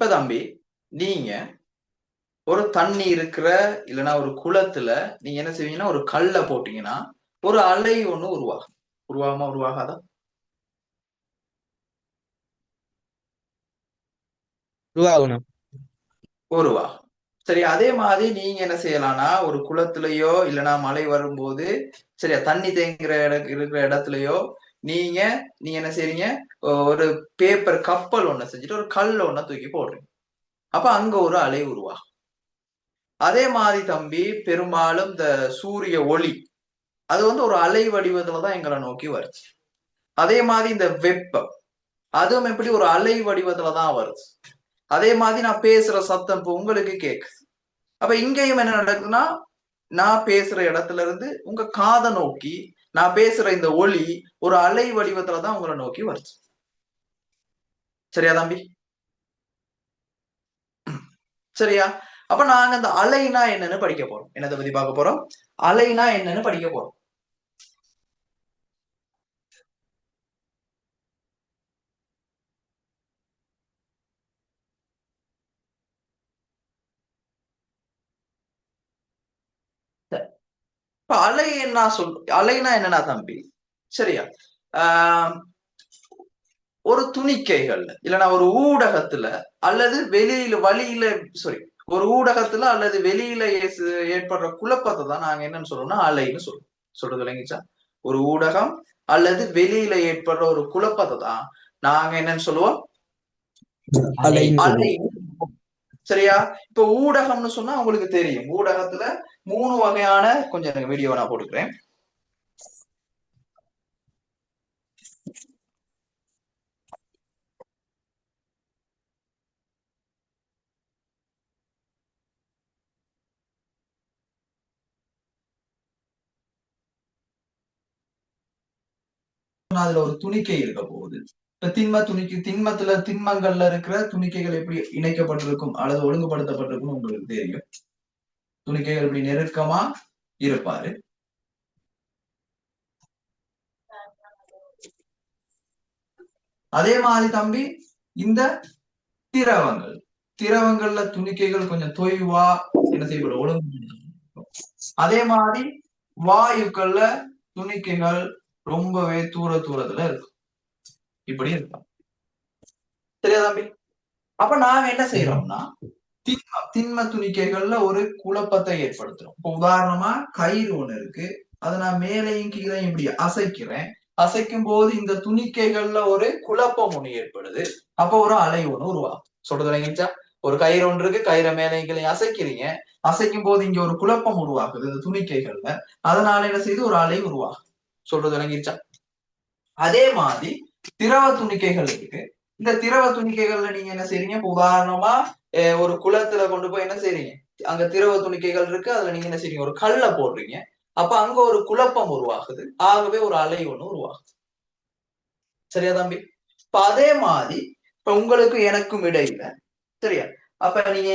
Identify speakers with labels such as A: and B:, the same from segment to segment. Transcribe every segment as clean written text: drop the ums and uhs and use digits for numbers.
A: இப்ப தம்பி நீங்க ஒரு தண்ணி இருக்கிற இல்லைன்னா ஒரு குளத்துல நீங்க என்ன செய்வீங்கன்னா ஒரு கல்ல போட்டீங்கன்னா ஒரு அலை ஒண்ணு உருவாகும். உருவாகுமா உருவாகாதா?
B: உருவாகணும்.
A: உருவாகும். சரி, அதே மாதிரி நீங்க என்ன செய்யலாம்னா ஒரு குளத்திலயோ இல்லைன்னா மழை வரும்போது சரியா தண்ணி தேங்குற இருக்கிற இடத்துலயோ நீங்க நீங்க என்ன செய்றீங்க, ஒரு பேப்பர் கப்பல் ஒண்ணு செஞ்சுட்டு ஒரு கல் ஒண்ண தூக்கி போடுறீங்க. அப்ப அங்க ஒரு அலை உருவாகும். அதே மாதிரி தம்பி பெரும்பாலும் இந்த சூரிய ஒளி அது வந்து ஒரு அலை வடிவத்துலதான் எங்களை நோக்கி வருது. அதே மாதிரி இந்த வெப்பம் அதுவும் எப்படி ஒரு அலை வடிவத்துலதான் வருது. அதே மாதிரி நான் பேசுற சத்தம் இப்ப உங்களுக்கு கேக்குது. அப்ப இங்கேயும் என்ன நடக்குதுன்னா நான் பேசுற இடத்துல இருந்து உங்க காதை நோக்கி நான் பேசுற இந்த ஒளி ஒரு அலை வடிவத்துலதான் உங்களை நோக்கி வருது. சரியா தம்பி? சரியா? அப்ப நாங்க அந்த அலைனா என்னன்னு படிக்க போறோம். என்னத்தை பத்தி பார்க்க போறோம்? அலைனா என்னன்னு படிக்க போறோம். இப்ப அலை என்ன அலைனா என்னன்னா தம்பி சரியா, ஆஹ் ஒரு துணிக்கைகள்ல இல்லைன்னா ஒரு ஊடகத்துல அல்லது வெளியில வழியில சாரி ஒரு ஊடகத்துல அல்லது வெளியில ஏற்படுற குழப்பத்தை தான் நாங்க என்னன்னு சொல்றோம்னா அலைன்னு சொல்றோம். சொல்றது விளங்கிச்சா? ஒரு ஊடகம் அல்லது வெளியில ஏற்படுற ஒரு குழப்பத்தை தான் நாங்க என்னன்னு சொல்லுவோம்
B: அலைன்னு
A: அலை.
B: சொல்லுவோம்.
A: சரியா? இப்ப ஊடகம்னு சொன்னா உங்களுக்கு தெரியும் ஊடகத்துல 3 வகையான, கொஞ்சம் எனக்கு வீடியோ நான் போட்டுக்கிறேன். அதுல ஒரு துணிக்கை இருக்க போகுது. இப்ப திண்மங்கள்ல இருக்கிற துணிக்கைகள் எப்படி இணைக்கப்பட்டிருக்கும் அல்லது ஒழுங்குபடுத்தப்பட்டிருக்கும் உங்களுக்கு தெரியும். துணிக்கைகள் இப்படி நெருக்கமா இருப்பாரு. அதே மாதிரி தம்பி இந்த திரவங்கள் திரவங்கள்ல துணிக்கைகள் கொஞ்சம் தொய்வா என்ன செய்யப்படும், ஒழுங்கு. அதே மாதிரி வாயுக்கள்ல துணிக்கைகள் ரொம்பவே தூரத்துல இருக்கும். இப்படி இருக்கும். சரியா தம்பி? அப்ப நாங்க என்ன செய்யறோம்னா திண்ம துணிக்கைகள்ல ஒரு குழப்பத்தை ஏற்படுத்துறோம். இப்ப உதாரணமா கயிறு ஒண்ணு இருக்கு, அதை நான் மேலையும் கீழையும் இப்படி அசைக்கிறேன். அசைக்கும் போது இந்த துணிக்கைகள்ல ஒரு குழப்பம் ஒண்ணு ஏற்படுது. அப்ப ஒரு அலை ஒண்ணு உருவாகும். சொல்றது விளங்கிச்சா? ஒரு கயிறு ஒன்று இருக்கு, கயிறை மேலையும் கீழையும் அசைக்கிறீங்க. அசைக்கும் போது இங்க ஒரு குழப்பம் உருவாகுது இந்த துணிக்கைகள்ல. அதனால என்ன செய்து ஒரு அலை உருவாகும். சொல்றது விளங்கிச்சா? அதே மாதிரி திரவ துணிக்கைகள் இருக்கு. இந்த திரவ துணிக்கைகள்ல நீங்க என்ன செய்றீங்க, இப்ப உதாரணமா ஒரு குளத்துல கொண்டு போய் என்ன செய்றீங்க, அங்க திரவ துணிக்கைகள் இருக்கு, அதுல நீங்க என்ன செய்றீங்க, ஒரு கல்ல போடுறீங்க. அப்ப அங்க ஒரு குழப்பம் உருவாகுது, ஆகவே ஒரு அலை ஒண்ணு உருவாகுது. சரியா தம்பி? இப்ப அதே மாதிரி இப்ப உங்களுக்கு எனக்கும் இடையில சரியா, அப்ப நீங்க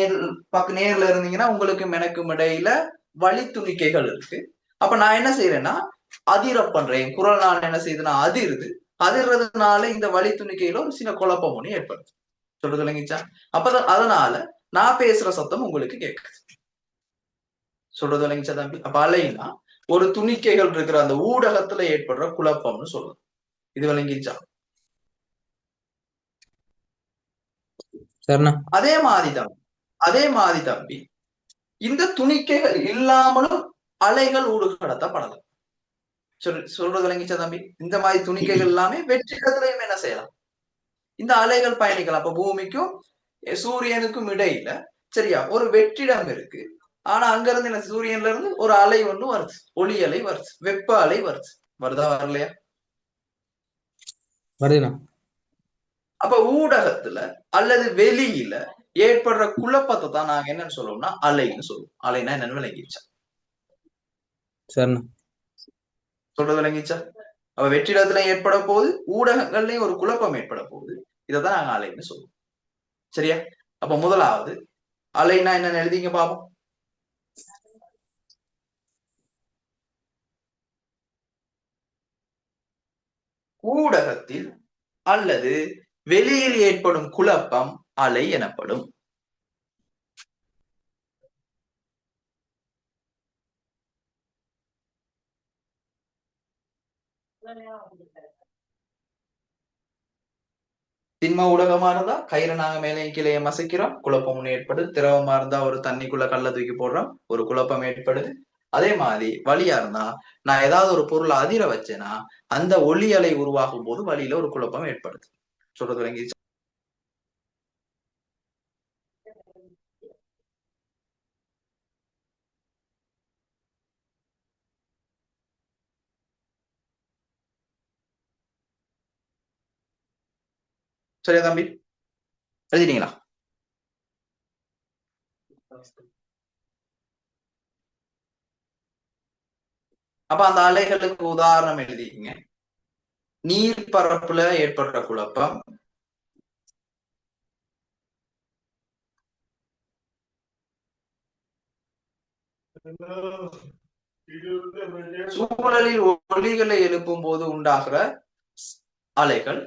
A: நேர்ல இருந்தீங்கன்னா உங்களுக்கும் எனக்கும் இடையில வழி துணிக்கைகள் இருக்கு. அப்ப நான் என்ன செய்யறேன்னா அதிர பண்றேன், குரல் நான் என்ன செய்யுதுன்னா அதிருது. அதிர்றதுனால இந்த வழி துணிக்கையில ஒரு சின்ன குழப்பம் ஒண்ணு ஏற்படுது. சொல்றது விளங்கிச்சா? அதனால நான் பேசுற சத்தம் உங்களுக்கு கேட்குது. சொல்றது விளங்கிச்சா தம்பி? அப்ப அலைன்னா ஒரு துணிக்கைகள் இருக்கிற அந்த ஊடகத்துல ஏற்படுற குழப்பம்னு சொல்லுது. இது விளங்கிச்சா?
B: சரிண்ணா.
A: அதே மாதிரி தம்பி இந்த துணிக்கைகள் இல்லாமலும் அலைகள் ஊடுகடத்தப்படலாம். சொல்றது விளங்கிச்சா தம்பி? இந்த மாதிரி துணிக்கைகள் எல்லாமே வெற்றிடத்திலையும் என்ன செய்யலாம், இந்த அலைகள் பயணிக்கலாம். அப்ப பூமிக்கும் சூரியனுக்கும் இடையில சரியா ஒரு வெற்றிடம் இருக்கு. ஆனா அங்க இருந்து என்ன, சூரியன்ல இருந்து ஒரு அலை ஒண்ணு வருது, ஒளி அலை வருது, வெப்ப அலை வருது. வருதா வரலையா?
B: வருதுண்ணா.
A: அப்ப ஊடகத்துல அல்லது வெளியில ஏற்படுற குழப்பத்தை தான் நாங்க என்னன்னு சொல்லுவோம்னா அலைன்னு சொல்லுவோம். அலைனா என்னன்னு விளங்கிச்சா?
B: சரிண்ணா.
A: சொல்றது விளங்கிச்சா? அப்ப வெற்றிடத்துல ஏற்பட போகுது, ஊடகங்கள்லயும் ஒரு குழப்பம் ஏற்பட போகுது. இதைதான் நாங்க அலைன்னு சொல்லுவோம். சரியா? அப்ப முதலாவது அலைனா என்னன்னு எழுதிங்க பாப்போம். ஊடகத்தில் அல்லது வெளியில் ஏற்படும் குழப்பம் அலை எனப்படும். திண்ம ஊடகமா இருந்தா கயிறை நாங்க மேலே கீழே மசைக்கிறோம், குழப்பம் ஏற்படுது. திரவமா இருந்தா ஒரு தண்ணிக்குள்ள கல்ல தூக்கி போடுறோம், ஒரு குழப்பம் ஏற்படுது. அதே மாதிரி வழியா இருந்தா நான் ஏதாவது ஒரு பொருளை அதிர வச்சேன்னா அந்த ஒளி அலை உருவாகும் போது வழியில ஒரு குழப்பம் ஏற்படுது. சொல்றது விளங்கிடுச்சு? சரியா தம்பி? எழுதிட்டீங்களா? அப்ப அந்த அலைகளுக்கு உதாரணம் எழுதிக்கங்க. நீர் பரப்புல ஏற்படுற குழப்பம், சூழலில் ஒலிகளை எழுப்பும் போது உண்டாகிற அலைகள்,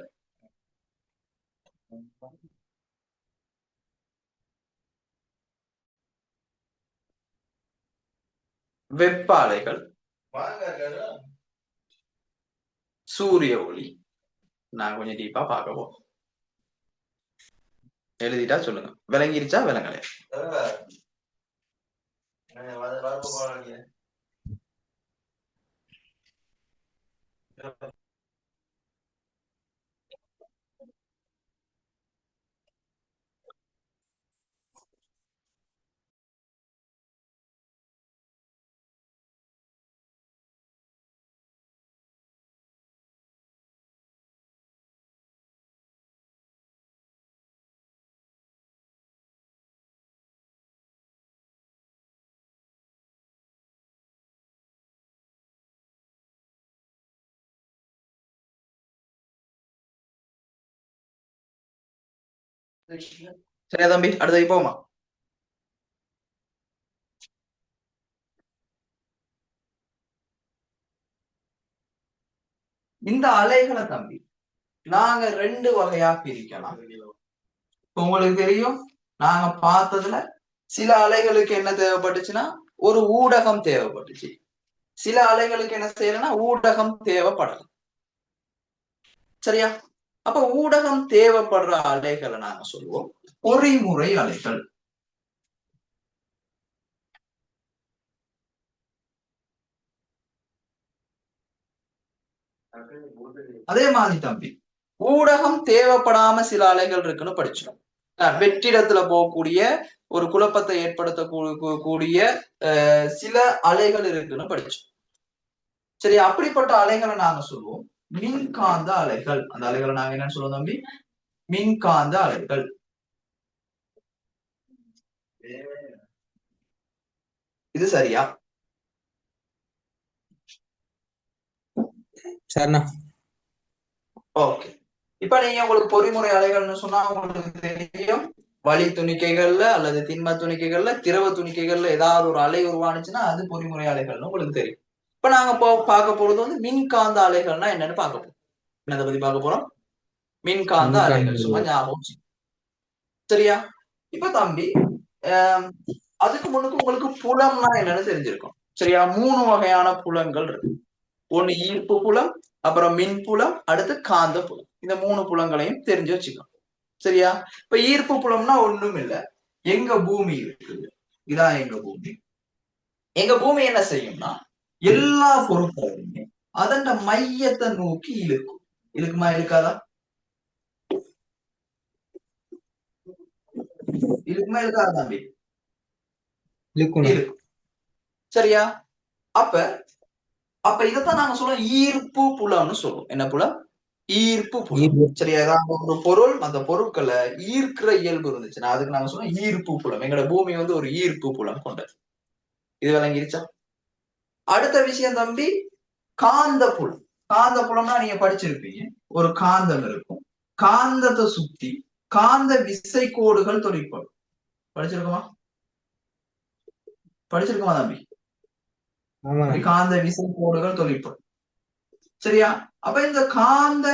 A: வெப்ப அலைகள், சூரிய ஒளி. நான் கொஞ்சம் டீப்பா பார்க்கவும். எழுதிட்டா சொல்லுங்க. விளங்கிருச்சா விளங்கலையா? சரியா தம்பி? அடுத்தது போமா. இந்த அலைகளை தம்பி நாங்க ரெண்டு வகையா பிரிக்கலாம். உங்களுக்கு தெரியும், நாங்க பார்த்ததுல சில அலைகளுக்கு என்ன தேவைப்பட்டுச்சுன்னா ஒரு ஊடகம் தேவைப்பட்டுச்சு. சில அலைகளுக்கு என்ன செய்யலன்னா ஊடகம் தேவைப்படல. சரியா? அப்ப ஊடகம் தேவைப்படுற அலைகளை நாங்க சொல்லுவோம் பொறிமுறை அலைகள். அதே மாதிரி தம்பி ஊடகம் தேவைப்படாம சில அலைகள் இருக்குன்னு படிச்சிடும். வெற்றிடத்துல போகக்கூடிய ஒரு குழப்பத்தை ஏற்படுத்தக்கூடிய சில அலைகள் இருக்குன்னு படிச்சோம். சரி, அப்படிப்பட்ட அலைகளை நாங்க சொல்லுவோம் மின்காந்த அலைகள். அந்த அலைகளை நாங்க என்னன்னு சொல்லுவோம் தம்பி? மின்காந்த அலைகள். இது சரியா?
B: சரிண்ணா.
A: ஓகே. இப்ப நீங்க உங்களுக்கு பொறிமுறை அலைகள்னு சொன்னா உங்களுக்கு தெரியும், வழி துணிக்கைகள்ல அல்லது திண்ம துணிக்கைகள்ல திரவ துணிக்கைகள்ல ஏதாவது ஒரு அலை உருவானுச்சுன்னா அது பொறிமுறை அலைகள்னு உங்களுக்கு தெரியும். இப்ப நாங்க பார்க்க போறது வந்து மின்காந்த அலைகள்னா என்னன்னு பார்க்க போறோம். என்னதை பத்தி பார்க்க போறோம்? மின்காந்த அலைகள். சும்மா ஞாபகம். சரியா? இப்ப தம்பி அதுக்கு முன்னுக்கு உங்களுக்கு புலம்னா என்னன்னு தெரிஞ்சிருக்கும். சரியா? 3 வகையான புலங்கள் இருக்கு. ஒண்ணு ஈர்ப்பு புலம், அப்புறம் மின் புலம், அடுத்து காந்த புலம். இந்த 3 புலங்களையும் தெரிஞ்சு வச்சுக்கணும். சரியா? இப்ப ஈர்ப்பு புலம்னா ஒண்ணும் இல்ல, எங்க பூமி இருக்குது, இதான் எங்க பூமி. எங்க பூமி என்ன செய்யும்னா எல்லா பொருட்களையுமே அதன் மையத்தை நோக்கி இழுக்கும். இழுக்குமா இழுக்காதா? இழுக்குமா இழுக்காதா தம்பி? இழுக்கும். சரியா? அப்ப அப்ப இதைத்தான் நாங்க சொல்லுவோம் ஈர்ப்பு புலம்னு சொல்லுவோம். என்ன புலம்? ஈர்ப்பு புலம். சரியா? ஏதாவது ஒரு பொருள் அந்த பொருட்களை ஈர்க்கிற இயல்பு இருந்துச்சுன்னா அதுக்கு நாங்க சொல்லுவோம் ஈர்ப்பு புலம். எங்களோட பூமி வந்து ஒரு ஈர்ப்பு புலம் கொண்டது. இது விளங்கிருச்சா? அடுத்த விஷயம் தம்பி காந்த புலம். காந்த புலம்னா நீங்க படிச்சிருப்பீங்க, ஒரு காந்தம் இருக்கும், காந்தத்தை சுத்தி காந்த விசை கோடுகள் தொழிற்படும். படிச்சிருக்கோமா? படிச்சிருக்கோமா தம்பி? காந்த விசை கோடுகள் தொழிற்படும். சரியா? அப்ப இந்த காந்த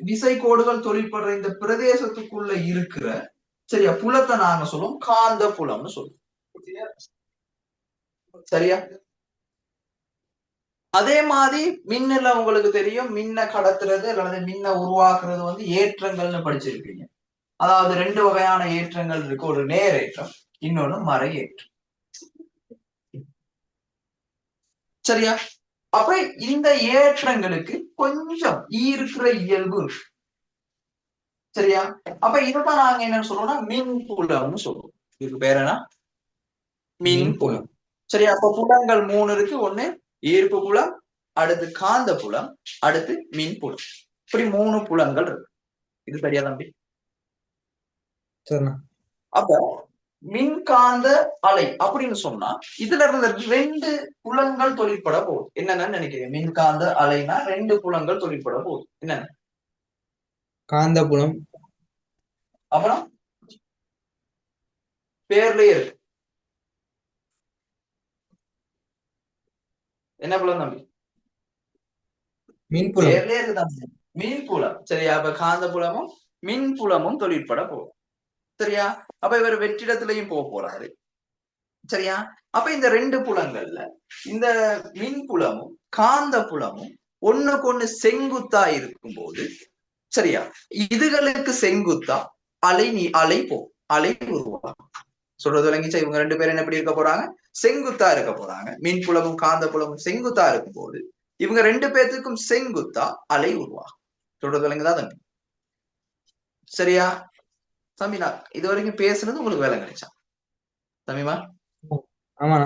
A: விசை கோடுகள் தொழிற்படுற இந்த பிரதேசத்துக்குள்ள இருக்கிற சரியா? புலத்தை நாங்க சொல்லுவோம் காந்த புலம்னு சொல்லுவோம். சரியா? அதே மாதிரி மின்னுல உங்களுக்கு தெரியும், மின்ன கடத்துறது அல்லது மின்ன உருவாக்குறது வந்து ஏற்றங்கள்னு படிச்சிருப்பீங்க. அதாவது ரெண்டு வகையான ஏற்றங்கள் இருக்கு, ஒரு நேர் ஏற்றம், இன்னொன்னு மறை ஏற்றம். சரியா? அப்ப இந்த ஏற்றங்களுக்கு கொஞ்சம் ஈர்க்கிற இயல்பு இருக்கு. சரியா? அப்ப இதுதான் நாங்க என்ன சொல்றோம்னா மின் புலம்னு சொல்லுவோம். இதுக்கு பேர் என்ன? மின் புலம். சரியா? அப்ப புலங்கள் 3 இருக்கு. ஒண்ணு ஈர்ப்பு புலம், அடுத்து காந்த புலம், அடுத்து மின் புலம். இப்படி 3 புலங்கள் இருக்கு. இது சரியா தம்பி? அப்ப மின்காந்த அலை அப்படின்னு சொன்னா இதுல இருந்து 2 புலங்கள் தொழிற்பட போகுது. என்னன்னு நினைக்கிறீங்க? மின்காந்த அலைனா 2 புலங்கள் தொழிற்பட போகுது. என்னன்னு?
B: காந்த புலம்,
A: அப்புறம் பேர்லயே இருக்கு. என்ன புலம் தம்பி?
B: மின்புலம்.
A: பேர்லயே இருக்கு தம்பி, மின் புலம். சரியா? அப்ப காந்த புலமும் மின் புலமும் தொழிற்பட போகுது. சரியா? அப்ப இவர் வெற்றிடத்திலையும் போறாரு. சரியா? அப்ப இந்த 2 புலங்கள்ல இந்த மின் புலமும் காந்த புலமும் ஒண்ணுக்கு ஒண்ணு செங்குத்தா இருக்கும் போது, சரியா, இதுகளுக்கு செங்குத்தா அலை அலை உருவாகும். சொல்றது விளங்கிச்சா? இவங்க 2 பேரும் எப்படி இருக்க போறாங்க? செங்குத்தா இருக்க போறாங்க. மின் புலமும் காந்த புலமும் செங்குத்தா இருக்கும் போது இவங்க 2 பேர்த்துக்கும் செங்குத்தா அலை உருவாகும். சொல்றது விளங்குதா தம்பி? சரியா தம்பி? நான் இது வரைக்கும் பேசுனது உங்களுக்கு வேலை கிடைச்சா தம்பிமா?
B: ஆமா.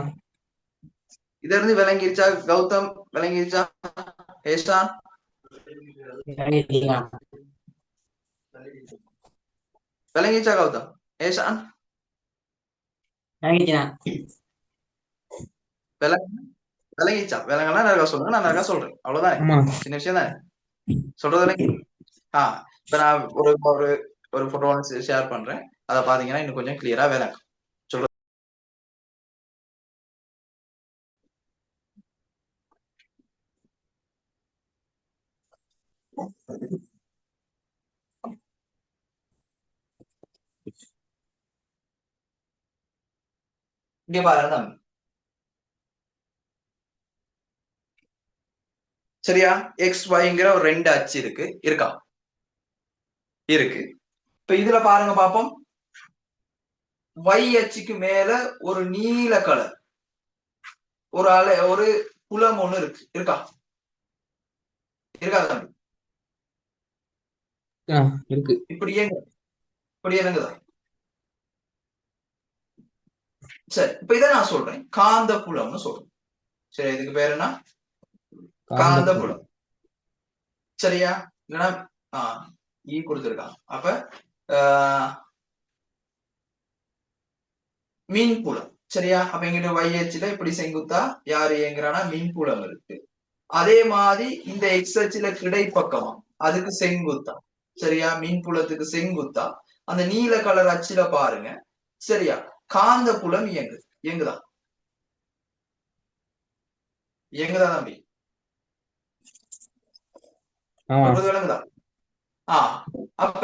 A: இத இருந்து விளங்கிருச்சா கௌதம்? விளங்கிருச்சா ஏஷா? விளங்கிருச்சா கௌதம்? ஏஷா விளங்கிச்சா? விளங்கலாம் நிறைய சொல்லுங்க, நான் நிறைய சொல்றேன். அவ்வளவுதானே, சின்ன விஷயம் தானே. சொல்றது விளங்கி? இப்ப நான் ஒரு ஒரு ஒரு போட்டோ ஷேர் பண்றேன். அதை பாத்தீங்கன்னா இன்னும் கொஞ்சம் கிளியரா விளங்கும். சொல்றது இங்க பாருங்க. சரியா? எக்ஸ் ஒய்ங்கிற ஒரு 2 அச்சு இருக்கா? இருக்கு. இப்ப இதுல பாருங்க பாப்போம். y அச்சுக்கு மேல ஒரு நீல கலர் ஒரு புலம் ஒண்ணு இருக்கா? தம்பி?
B: இருக்கு.
A: இப்படி இறங்குதா? சரி, இப்ப இதை நான் சொல்றேன் காந்த புலம்னு சொல்றேன். சரி, இதுக்கு பேர் என்ன? காந்த புலம். சரியா? இல்லைன்னா கொடுத்திருக்காங்க. அப்ப மீன் புலம். சரியா? அப்ப எங்கிட்ட y இப்படி செங்குத்தா யாரு இயங்குறானா மீன் புலம் இருக்கு. அதே மாதிரி இந்த எக்ஸ் அச்சுல கிடைப்பக்கமா அதுக்கு செங்குத்தா, சரியா, மீன் புலத்துக்கு செங்குத்தா அந்த நீல கலர் அச்சுல பாருங்க. சரியா? காந்த புலம் இயங்குதா தம்பி? விளங்குதா? அப்ப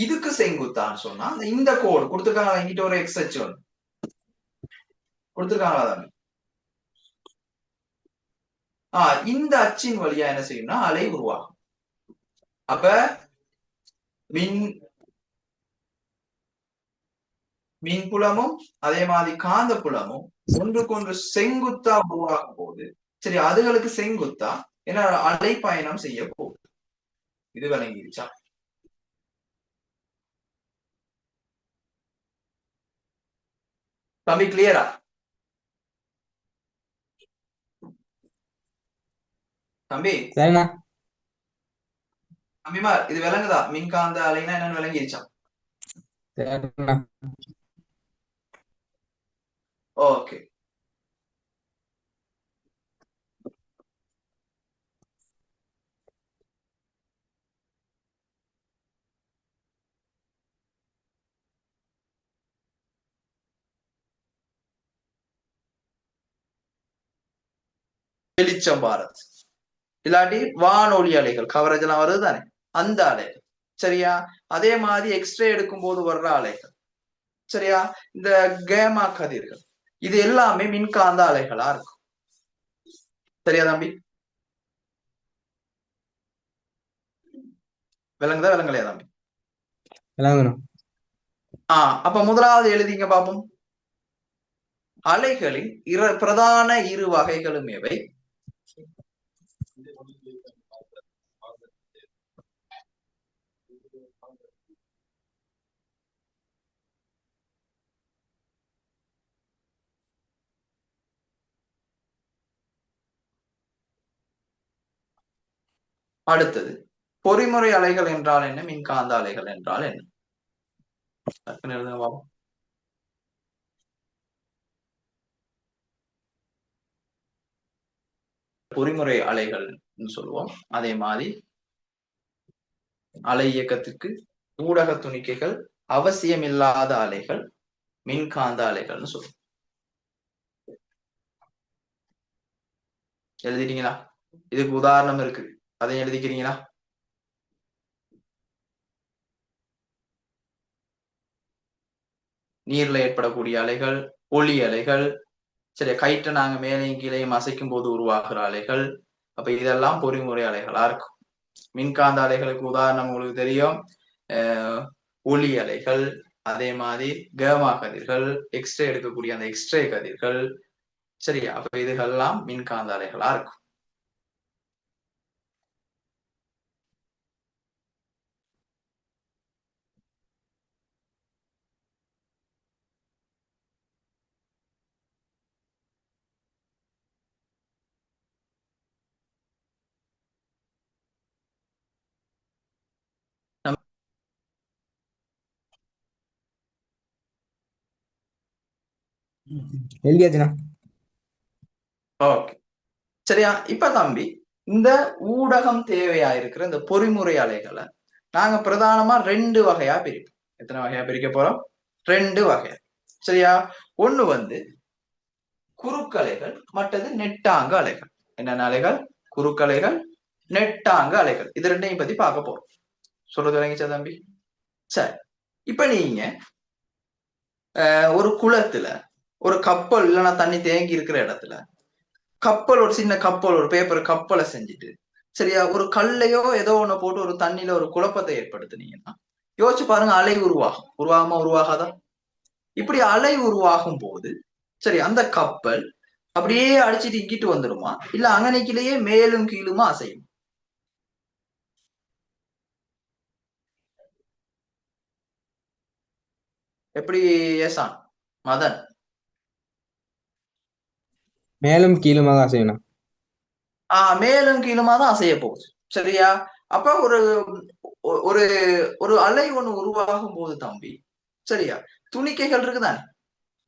A: இதுக்கு செங்குத்தான்னு சொன்னா இந்த கோடு கொடுத்துருக்காங்களா? எங்கிட்ட ஒரு எக்ஸ் அச்சு ஒன்று கொடுத்துருக்காங்களா தம்பி? இந்த அச்சின் வழியா என்ன செய்யும்னா அலை உருவாகும். அப்ப மின்புலமும் அதே மாதிரி காந்த புலமும் ஒன்றுக்கொன்று செங்குத்தா உருவாகும் போது, சரி, அதுகளுக்கு செங்குத்தா என்ன அலை பயணம் செய்ய போகுது. இது விளங்கிருச்சா? தம்பி கிளியரா? தம்பி தம்பிமா இது விளங்குதா? மின்காந்த அலைனா என்னன்னு விளங்கிருச்சா? ஓகே. வெளிச்சம் பாரத் இல்லாட்டி வானொலி அலைகள் கவரேஜ் எல்லாம் வருது தானே, அந்த அலைகள். சரியா? அதே மாதிரி எக்ஸ்ரே எடுக்கும் போது வர்ற அலைகள், சரியா? இந்த கேமா கதிர்கள் இது எல்லாமே மின்காந்த அலைகளா இருக்கும். சரியா தம்பி? விளங்குதா விளங்கலையா தம்பி?
B: விளங்கணும்.
A: அப்ப முதலாவது எழுதிங்க பாப்போம். அலைகளின் பிரதான இரு வகைகளும் எவை? அடுத்தது பொறிமுறை அலைகள் என்றால் என்ன, மின்காந்த அலைகள் என்றால் என்ன? பொறிமுறை அலைகள் சொல்லுவோம். அதே மாதிரி அலை இயக்கத்துக்கு ஊடக துணிக்கைகள் அவசியமில்லாத அலைகள் மின்காந்த அலைகள்னு சொல்லுவோம். எழுதிட்டீங்களா? இதுக்கு உதாரணம் இருக்கு, அதை எழுதிக்கிறீங்களா? நீர்ல ஏற்படக்கூடிய அலைகள், ஒளி அலைகள், சரி, கைட்ட நாங்க மேலையும் கீழையும் அசைக்கும் போது உருவாகிற அலைகள். அப்ப இதெல்லாம் பொறிமுறை அலைகளா இருக்கும். மின்காந்த அலைகளுக்கு உதாரணம் உங்களுக்கு தெரியும், ஒளி அலைகள், அதே மாதிரி கேமா கதிர்கள், எக்ஸ்ரே எடுக்கக்கூடிய அந்த எக்ஸ்ரே கதிர்கள். சரியா? அப்ப இதுகெல்லாம் மின்காந்த அலைகளா இருக்கும்.
B: எழுதியாச்சுண்ணா.
A: ஓகே, சரியா? இப்ப தம்பி, இந்த ஊடகம் தேவையா இருக்கிற இந்த பொறிமுறை அலைகளை நாங்க பிரதானமா 2 வகையா பிரிப்போம். எத்தனை வகையா பிரிக்க போறோம்? 2 வகையா. சரியா? ஒண்ணு வந்து குறுக்கலைகள், மற்றது நெட்டாங்க அலைகள். என்னென்ன அலைகள்? குறுக்கலைகள், நெட்டாங்க அலைகள். இது ரெண்டையும் பத்தி பார்க்க போறோம். சொல்றது விளங்கிச்சா தம்பி? சரி, இப்ப நீங்க ஒரு குளத்துல ஒரு கப்பல் இல்லைன்னா தண்ணி தேங்கி இருக்கிற இடத்துல கப்பல், ஒரு சின்ன கப்பல், ஒரு பேப்பர் கப்பலை செஞ்சுட்டு, சரியா, ஒரு கல்லையோ ஏதோ ஒண்ணு போட்டு ஒரு தண்ணியில ஒரு குழப்பத்தை ஏற்படுத்தினீங்கன்னா யோசிச்சு பாருங்க, அலை உருவாகும். உருவாகுமா உருவாகாதா? இப்படி அலை உருவாகும் போது சரி, அந்த கப்பல் அப்படியே அடிச்சுட்டு இங்கிட்டு வந்துடுமா, இல்ல அங்கனைக்கிலேயே மேலும் கீழுமா அசையும்? எப்படி ஏசான் மதன்?
B: மேலும் கீழுமாக அசையணும்.
A: மேலும் கீழுமா தான் அசைய போகுது. சரியா? அப்ப ஒரு ஒரு ஒரு அலை ஒண்ணு உருவாகும் போது தம்பி, சரியா, துணிக்கைகள் இருக்குதானே,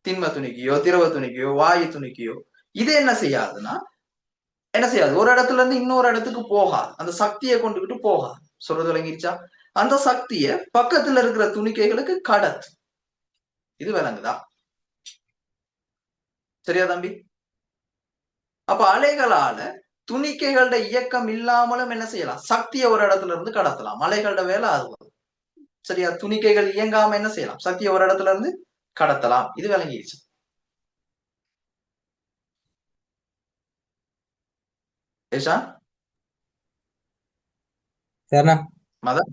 A: திண்ம துணிக்கையோ திரவ துணிக்கையோ வாயு துணிக்கையோ, இது என்ன செய்யாதுன்னா, என்ன செய்யாது, ஒரு இடத்துல இருந்து இன்னொரு இடத்துக்கு போகாது, அந்த சக்தியை கொண்டுகிட்டு போகாது. சொல்றது விளங்கிருச்சா? அந்த சக்தியை பக்கத்துல இருக்கிற துணிக்கைகளுக்கு கடத்து. இது விளங்குதா? சரியா தம்பி? அப்ப அலைகளால துணிக்கைகளோட இயக்கம் இல்லாமலும் என்ன செய்யலாம், சக்தியை ஒரு இடத்துல இருந்து கடத்தலாம். அலைகளோட வேலை அது. சரியா? துணிக்கைகள் இயங்காம என்ன செய்யலாம், சக்தியை ஒரு இடத்துல இருந்து கடத்தலாம். இது விளங்கிடுச்சு.
B: சரிண்ணா.
A: மதன்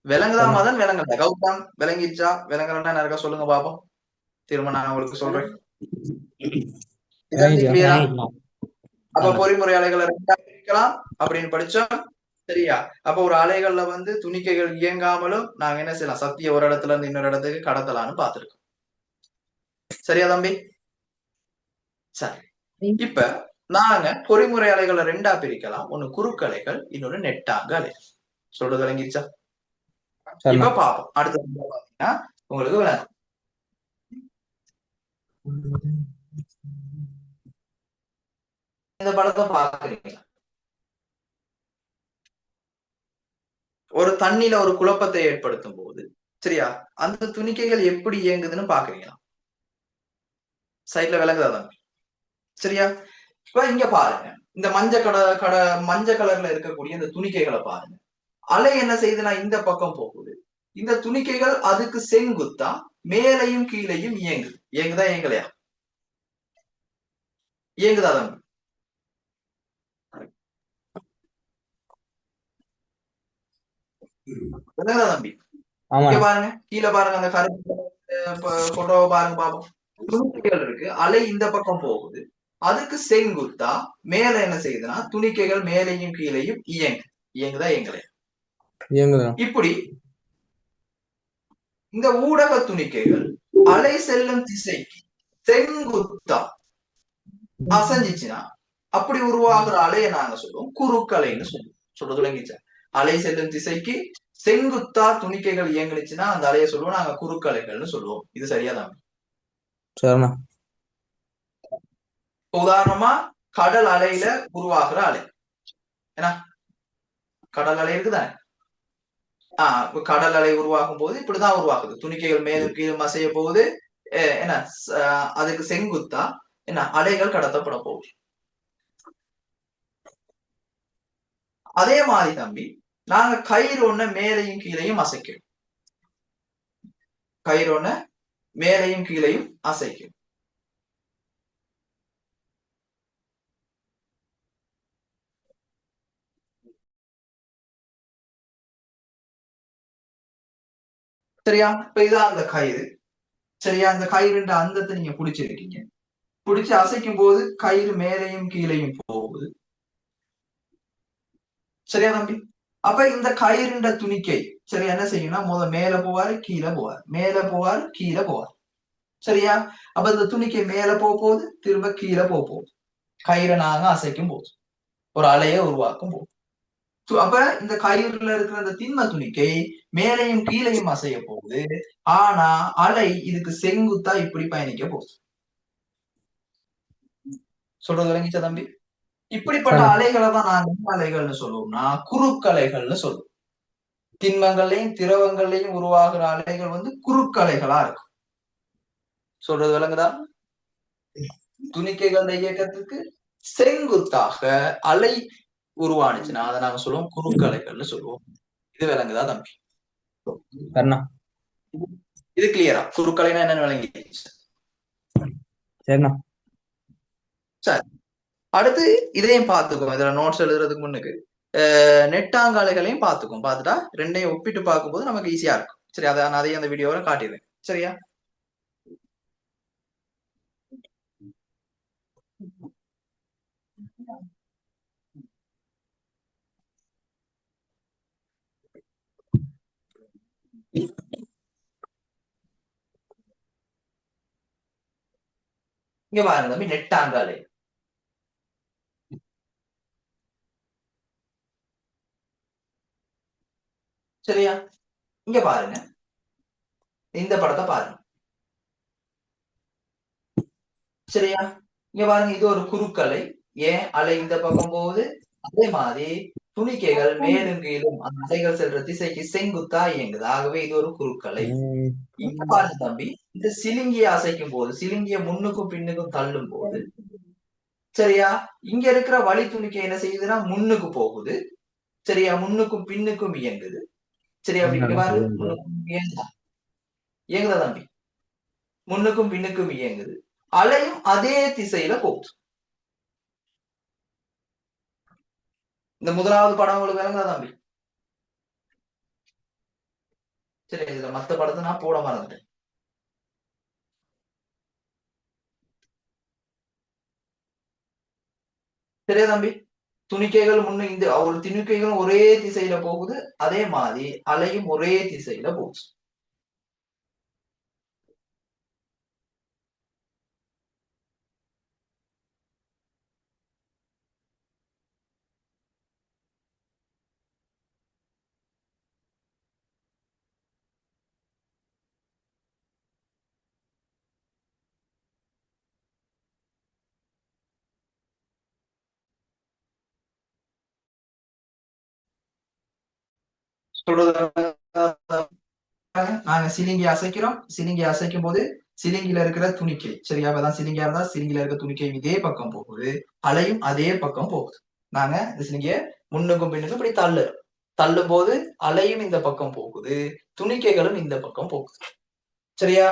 A: விளங்குதா? மதன் விளங்குதா? கௌதம் விளங்கிடுச்சா? விளங்குறா இருக்கா சொல்லுங்க பாப்போம், திரும்ப நான் உங்களுக்கு சொல்றேன். அப்ப பொறிமுறை அலைகளை பிரிக்கலாம் அப்படின்னு படிச்சோம். சரியா? அப்ப ஒரு அலைகள்ல வந்து துணிக்கைகள் இயங்காமலும் நாங்க என்ன செய்யலாம், சக்தியை ஒரு இடத்துல இருந்து இன்னொரு இடத்துக்கு கடத்தலாம்னு பார்த்திருக்கோம். சரியா தம்பி? சரி, இப்ப நாங்க பொறிமுறை அலைகளை 2ஆ பிரிக்கலாம். ஒண்ணு குறுக்கலைகள், இன்னொரு நெட்டாங்க அலைகள். சொல்றது விளங்கிருச்சா? இப்ப பாப்போம். அடுத்த பாத்தீங்கன்னா உங்களுக்கு விளங்கும். இந்த படத்தை பாக்குறீங்க, ஒரு தண்ணியில ஒரு குழப்பத்தை ஏற்படுத்தும் போது, சரியா, அந்த துணிக்கைகள் எப்படி இயங்குதுன்னு பாக்குறீங்களா? சைட்ல விளங்குதா? சரியா? இப்ப இங்க பாருங்க, இந்த மஞ்சள் கலர்ல இருக்கக்கூடிய இந்த துணிக்கைகளை பாருங்க. அலை என்ன செய்யுதுன்னா இந்த பக்கம் போகுது, இந்த துணிக்கைகள் அதுக்கு செங்குத்தா மேலையும் கீழையும் இயங்குது. இயங்குதா இயங்கலையா? இயங்குதா தம்பி? விளங்குதா தம்பி? இங்க
B: ஆமாண்ணா.
A: பாருங்க, கீழே பாருங்க, அந்த கருப்பு போட்டோவை பாருங்க பாப்போம். துணிக்கைகள் இருக்கு, அலை இந்த பக்கம் போகுது, அதுக்கு செங்குத்தா மேல என்ன செய்யுதுன்னா துணிக்கைகள் மேலையும் கீழையும் இயங்குதா இயங்கலையா?
B: இயங்குதுண்ணா.
A: இப்படி இந்த ஊடக துணிக்கைகள் அலை செல்லும் திசைக்கு செங்குத்தா அசைஞ்சிச்சுன்னா அப்படி உருவாகுற அலையை நாங்க சொல்லுவோம் குறுக்கலைன்னு சொல்லுவோம். சொல்றது விளங்கிச்சா? அலை செல்லும் திசைக்கு செங்குத்தா துணிக்கைகள் இயங்குச்சுன்னா அந்த அலையை சொல்லுவோம் நாங்க குறுக்கலைகள்னு சொல்லுவோம். இது சரியாதான்?
B: சரிண்ணா.
A: உதாரணமா கடல் அலையில உருவாகுற அலை, ஏன்னா கடல் அலை இருக்குதானே, கடல் அலை உருவாகும் போது இப்படிதான் உருவாகுது. துணிக்கைகள் மேலும் கீழும் அசைய போகுது, என்ன அதுக்கு செங்குத்தா என்ன அலைகள் கடத்தப்பட போகுது. அதே மாதிரி தம்பி நாங்க கயிறு ஒண்ண மேலையும் கீழையும் அசைக்கிறோம். கயிறு ஒண்ண மேலையும் கீழையும் அசைக்கும். சரியா? இப்ப இதான் அந்த கயிறு. சரியா? அந்த கயிறுன்ற அந்தத்தை நீங்க பிடிச்சிருக்கீங்க. பிடிச்சு அசைக்கும் போது கயிறு மேலையும் கீழையும் போகுது. சரியா தம்பி? அப்ப இந்த கயிறுன்ற துணிக்கை சரி என்ன செய்யும்னா மேல போவாரு கீழே போவார், மேல போவாரு கீழே போவார். சரியா? அப்ப இந்த துணிக்கை மேல போகுது, திரும்ப கீழே போகுது. கயிறை நாங்க அசைக்கும் போது ஒரு அலையை உருவாக்கும் போது. அப்ப இந்த கயிறுல இருக்கிற அந்த திண்ம துணிக்கை மேலையும் கீழையும் அசைய போகுது. ஆனா அலை இதுக்கு செங்குத்தா இப்படி பயணிக்க போகுது. சொல்றது விளங்கிச்சா தம்பி? இப்படிப்பட்ட அலைகளை தான் நாங்க என்ன அலைகள்னு சொல்லுவோம்னா குறுக்கலைகள்னு சொல்லுவோம். திண்மங்கள்லையும் திரவங்கள்லையும் உருவாகிற அலைகள் குறுக்கலைகளா இருக்கும். சொல்றது விளங்குதா? துணிக்கைகள இயக்கத்துக்கு செங்குத்தாக அலை உருவானுச்சுன்னா அதை நாங்க சொல்லுவோம் குறுக்கலைகள்னு சொல்லுவோம். இது விளங்குதா தம்பி? இது கிளியரா? குறுக்கலைனா என்னன்னு விளங்கி?
B: சரிண்ணா.
A: சரி, அடுத்து இதையும் பார்த்துக்கோ. இதுல நோட்ஸ் எழுதுறதுக்கு முன்னுக்கு நெட்டாங்காலைகளையும் பார்த்துக்கும். பார்த்துட்டா ரெண்டையும் ஒப்பிட்டு பார்க்கும்போது நமக்கு ஈஸியா இருக்கும். சரி, அதை நான் அதையும் அந்த வீடியோவை காட்டிடுறேன். சரியா? இங்க பாருங்க தம்பி, நெட்டாங்காலை. சரியா? இங்க பாருங்க, இந்த படத்தை பாருங்க. சரியா? இங்க பாருங்க, இது ஒரு குறுக்கலை. ஏன் அலை இந்த பக்கம் போகுது? அதே மாதிரி துணிக்கைகள் மேலும் கீழும் அந்த அலைகள் செல்ற திசைக்கு செங்குத்தா இயங்குது. ஆகவே இது ஒரு குறுக்கலை. இங்க பாருங்க தம்பி, இந்த சிலிங்கியை அசைக்கும் போது, சிலிங்கிய முன்னுக்கும் பின்னுக்கும் தள்ளும் போது, சரியா, இங்க இருக்கிற வழி துணிக்கை என்ன செய்யுதுன்னா முன்னுக்கு போகுது. சரியா? முன்னுக்கும் பின்னுக்கும் இயங்குது. சரியா? அப்படி பாருங்க, முன்னுக்கும் இயங்குதா தம்பி? முன்னுக்கும் பின்னுக்கும் இயங்குது. அலையும் அதே திசையில போகுது. இந்த முதலாவது படம் உங்களுக்கு விளங்குதா தம்பி? சரி, இதுல மத்த படத்தை நான் போட மறந்துட்டேன். சரியா தம்பி? துணிக்கைகள் முன்னு இந்த ஒரு துணிக்கைகளும் ஒரே திசையில போகுது, அதே மாதிரி அலையும் ஒரே திசையில போகுது. சொல்றது நாங்க சிலிங்கி அசைக்கிறோம். சிலிங்கி அசைக்கும் போது சிலிங்கில இருக்கிற துணிக்கை, சரியா? அப்பதான் சிலிங்கியா இருந்தா சிலிங்கில இருக்கிற துணிக்கை இதே பக்கம் போகுது, அலையும் அதே பக்கம் போகுது. நாங்க இந்த சிலிங்கிய முன்னுக்கும் பின்னுக்கும் இப்படி தள்ளும் போது அலையும் இந்த பக்கம் போகுது, துணிக்கைகளும் இந்த பக்கம் போகுது. சரியா